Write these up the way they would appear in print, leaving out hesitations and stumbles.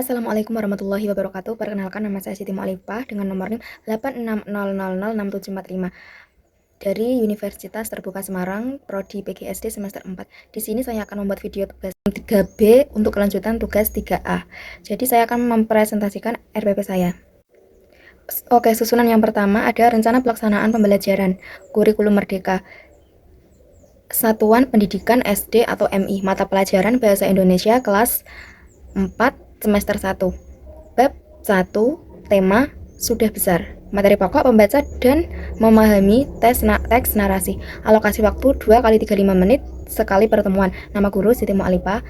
Assalamualaikum warahmatullahi wabarakatuh. Perkenalkan, nama saya Siti Mu'alifah dengan nomor NIM 860006745 dari Universitas Terbuka Semarang, Prodi PGSD semester 4. Di sini saya akan membuat video tugas 3B untuk kelanjutan tugas 3A. Jadi saya akan mempresentasikan RPP saya. Oke, susunan yang pertama ada rencana pelaksanaan pembelajaran kurikulum merdeka. Satuan Pendidikan SD atau MI, mata pelajaran Bahasa Indonesia kelas 4 semester 1. Bab 1, tema sudah besar. Materi pokok membaca dan memahami teks narasi. Alokasi waktu 2 kali 35 menit sekali pertemuan. Nama guru Siti Mu'alifah.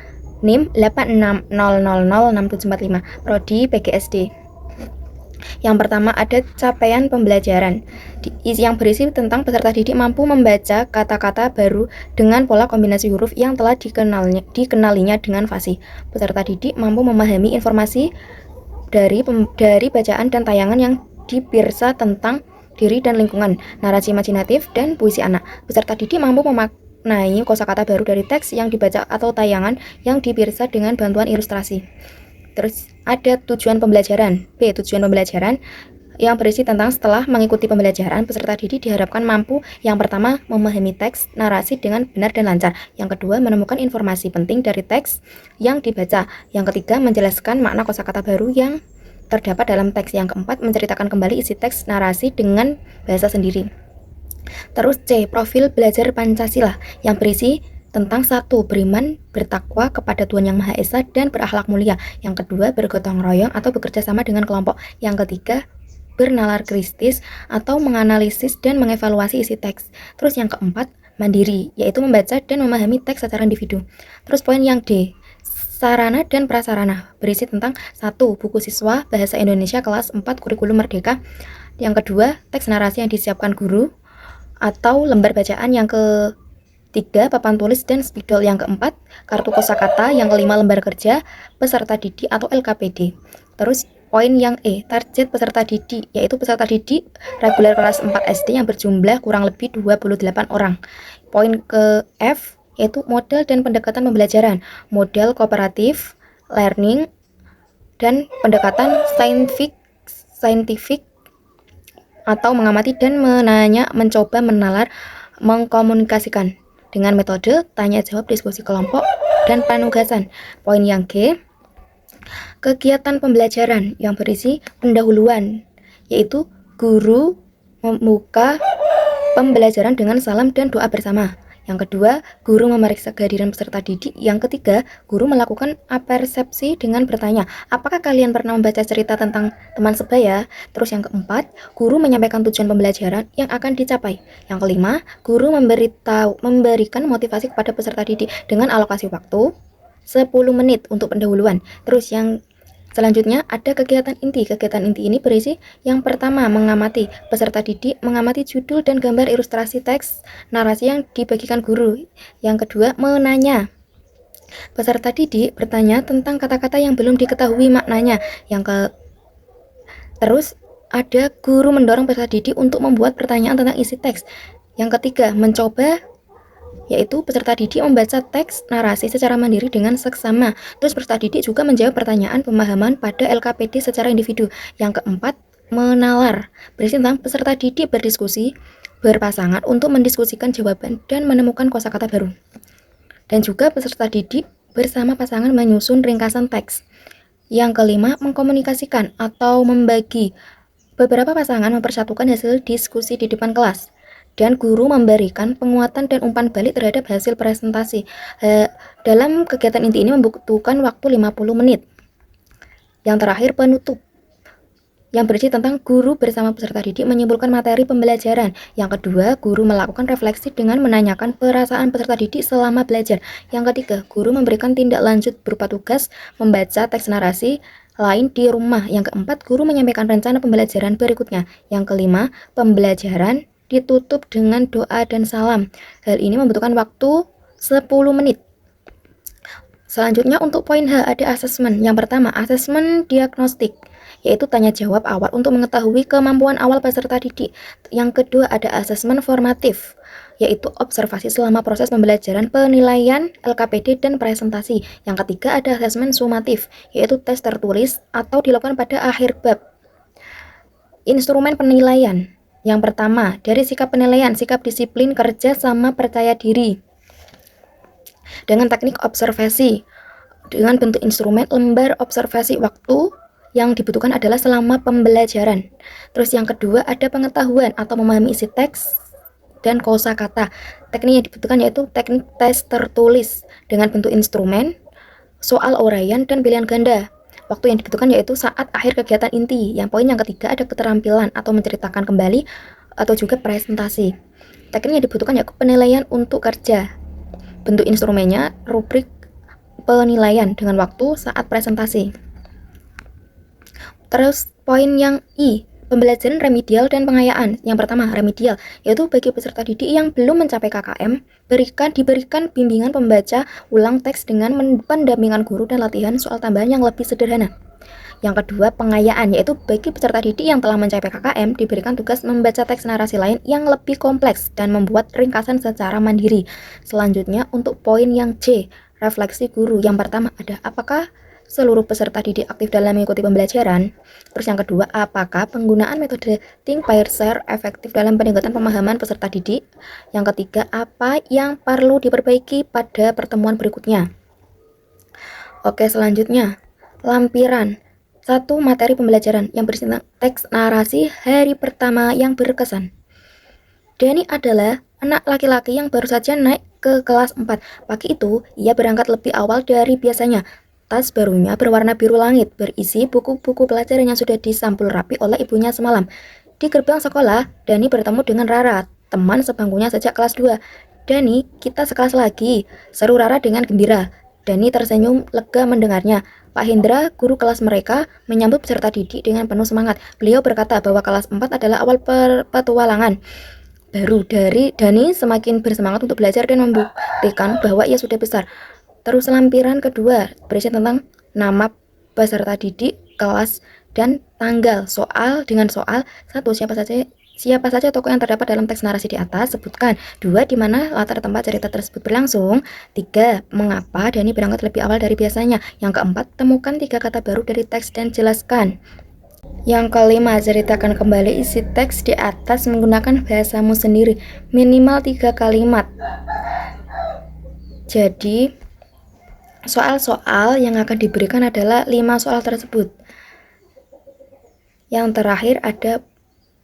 NIM 860006745, Prodi PGSD. Yang pertama ada capaian pembelajaran yang berisi tentang peserta didik mampu membaca kata-kata baru dengan pola kombinasi huruf yang telah dikenalinya dengan fasih. Peserta didik mampu memahami informasi dari bacaan dan tayangan yang dipirsa tentang diri dan lingkungan, narasi imajinatif, dan puisi anak. Peserta didik mampu memaknai kosakata baru dari teks yang dibaca atau tayangan yang dipirsa dengan bantuan ilustrasi. Terus ada tujuan pembelajaran. B. Tujuan pembelajaran yang berisi tentang setelah mengikuti pembelajaran, peserta didik diharapkan mampu yang pertama memahami teks narasi dengan benar dan lancar. Yang kedua, menemukan informasi penting dari teks yang dibaca. Yang ketiga, menjelaskan makna kosakata baru yang terdapat dalam teks. Yang keempat, menceritakan kembali isi teks narasi dengan bahasa sendiri. Terus C. Profil belajar Pancasila yang berisi tentang 1. Beriman, bertakwa kepada Tuhan Yang Maha Esa dan berakhlak mulia. Yang kedua, bergotong royong atau bekerja sama dengan kelompok. Yang ketiga, bernalar kritis atau menganalisis dan mengevaluasi isi teks. Terus yang keempat, mandiri, yaitu membaca dan memahami teks secara individu. Terus poin yang D, sarana dan prasarana, berisi tentang 1. Buku siswa Bahasa Indonesia kelas 4 kurikulum merdeka. Yang kedua, teks narasi yang disiapkan guru atau lembar bacaan. Yang ketiga, papan tulis dan spidol. Yang keempat, kartu kosakata. Yang kelima, lembar kerja peserta didik atau LKPD. Terus poin yang E, target peserta didik, yaitu peserta didik reguler kelas 4 SD yang berjumlah kurang lebih 28 orang. Poin ke F, yaitu model dan pendekatan pembelajaran, model kooperatif, learning, dan pendekatan scientific atau mengamati dan menanya, mencoba, menalar, mengkomunikasikan dengan metode tanya jawab, diskusi kelompok, dan penugasan. Poin yang G, kegiatan pembelajaran yang berisi pendahuluan, yaitu guru membuka pembelajaran dengan salam dan doa bersama. Yang kedua, guru memeriksa kehadiran peserta didik. Yang ketiga, guru melakukan apersepsi dengan bertanya, apakah kalian pernah membaca cerita tentang teman sebaya? Terus yang keempat, guru menyampaikan tujuan pembelajaran yang akan dicapai. Yang kelima, guru memberikan motivasi kepada peserta didik dengan alokasi waktu 10 menit untuk pendahuluan. Terus yang selanjutnya ada kegiatan inti. Kegiatan inti ini berisi yang pertama, mengamati. Peserta didik mengamati judul dan gambar ilustrasi teks narasi yang dibagikan guru. Yang kedua, menanya. Peserta didik bertanya tentang kata-kata yang belum diketahui maknanya. Terus ada guru mendorong peserta didik untuk membuat pertanyaan tentang isi teks. Yang ketiga, mencoba, yaitu peserta didik membaca teks narasi secara mandiri dengan seksama. Terus peserta didik juga menjawab pertanyaan pemahaman pada LKPD secara individu. Yang keempat, menalar, berisi tentang peserta didik berdiskusi berpasangan untuk mendiskusikan jawaban dan menemukan kosakata baru. Dan juga peserta didik bersama pasangan menyusun ringkasan teks. Yang kelima, mengkomunikasikan atau membagi. Beberapa pasangan mempersatukan hasil diskusi di depan kelas, dan guru memberikan penguatan dan umpan balik terhadap hasil presentasi. Dalam kegiatan inti ini membutuhkan waktu 50 menit. Yang terakhir, penutup, yang berisi tentang guru bersama peserta didik menyimpulkan materi pembelajaran. Yang kedua, guru melakukan refleksi dengan menanyakan perasaan peserta didik selama belajar. Yang ketiga, guru memberikan tindak lanjut berupa tugas membaca teks narasi lain di rumah. Yang keempat, guru menyampaikan rencana pembelajaran berikutnya. Yang kelima, pembelajaran ditutup dengan doa dan salam. Hal ini membutuhkan waktu 10 menit. Selanjutnya untuk poin H ada asesmen. Yang pertama, asesmen diagnostik, yaitu tanya jawab awal untuk mengetahui kemampuan awal peserta didik. Yang kedua ada asesmen formatif, yaitu observasi selama proses pembelajaran, penilaian, LKPD, dan presentasi. Yang ketiga ada asesmen sumatif, yaitu tes tertulis atau dilakukan pada akhir bab. Instrumen penilaian. Yang pertama, dari sikap penilaian, sikap disiplin, kerja, sama percaya diri. Dengan teknik observasi, dengan bentuk instrumen lembar observasi waktu yang dibutuhkan adalah selama pembelajaran. Terus yang kedua ada pengetahuan atau memahami isi teks dan kosakata. Teknik yang dibutuhkan yaitu teknik tes tertulis dengan bentuk instrumen, soal uraian, dan pilihan ganda. Waktu yang dibutuhkan yaitu saat akhir kegiatan inti. Yang poin yang ketiga ada keterampilan atau menceritakan kembali atau juga presentasi. Teknik yang dibutuhkan yaitu penilaian untuk kerja. Bentuk instrumennya rubrik penilaian dengan waktu saat presentasi. Terus poin yang I, pembelajaran remedial dan pengayaan. Yang pertama, remedial, yaitu bagi peserta didik yang belum mencapai KKM, diberikan bimbingan pembaca ulang teks dengan pendampingan guru dan latihan soal tambahan yang lebih sederhana. Yang kedua, pengayaan, yaitu bagi peserta didik yang telah mencapai KKM, diberikan tugas membaca teks narasi lain yang lebih kompleks dan membuat ringkasan secara mandiri. Selanjutnya, untuk poin yang C, refleksi guru. Yang pertama ada, apakah seluruh peserta didik aktif dalam mengikuti pembelajaran? Terus yang kedua, apakah penggunaan metode think, pair, share efektif dalam peningkatan pemahaman peserta didik? Yang ketiga, apa yang perlu diperbaiki pada pertemuan berikutnya? Oke, selanjutnya, lampiran. 1. Materi pembelajaran yang berisi teks narasi hari pertama yang berkesan. Dani adalah anak laki-laki yang baru saja naik ke kelas 4. Pagi itu, ia berangkat lebih awal dari biasanya. Tas barunya berwarna biru langit, berisi buku-buku pelajaran yang sudah disampul rapi oleh ibunya semalam. Di gerbang sekolah, Dani bertemu dengan Rara, teman sebangkunya sejak kelas 2. Dani, kita sekelas lagi, seru Rara dengan gembira. Dani tersenyum lega mendengarnya. Pak Hendra, guru kelas mereka, menyambut peserta didik dengan penuh semangat. Beliau berkata bahwa kelas 4 adalah awal petualangan baru. Dari Dani semakin bersemangat untuk belajar dan membuktikan bahwa ia sudah besar. Terus lampiran kedua berisi tentang nama peserta didik, kelas, dan tanggal. Soal dengan soal 1. Siapa saja tokoh yang terdapat dalam teks narasi di atas? Sebutkan. 2. Di mana latar tempat cerita tersebut berlangsung? 3. Mengapa Dani berangkat lebih awal dari biasanya? Yang keempat, temukan 3 kata baru dari teks dan jelaskan. Yang kelima, ceritakan kembali isi teks di atas menggunakan bahasamu sendiri, minimal 3 kalimat. Jadi soal-soal yang akan diberikan adalah 5 soal tersebut. Yang terakhir ada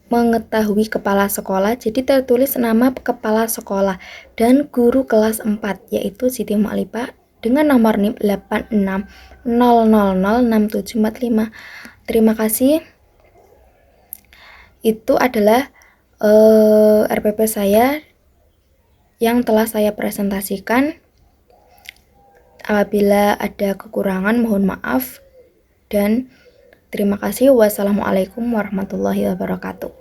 mengetahui kepala sekolah, jadi tertulis nama kepala sekolah dan guru kelas 4, yaitu Siti Mu'alifah dengan nomor NIM 8600006745. Terima kasih. Itu adalah RPP saya yang telah saya presentasikan. Apabila ada kekurangan mohon maaf dan terima kasih. Wassalamualaikum warahmatullahi wabarakatuh.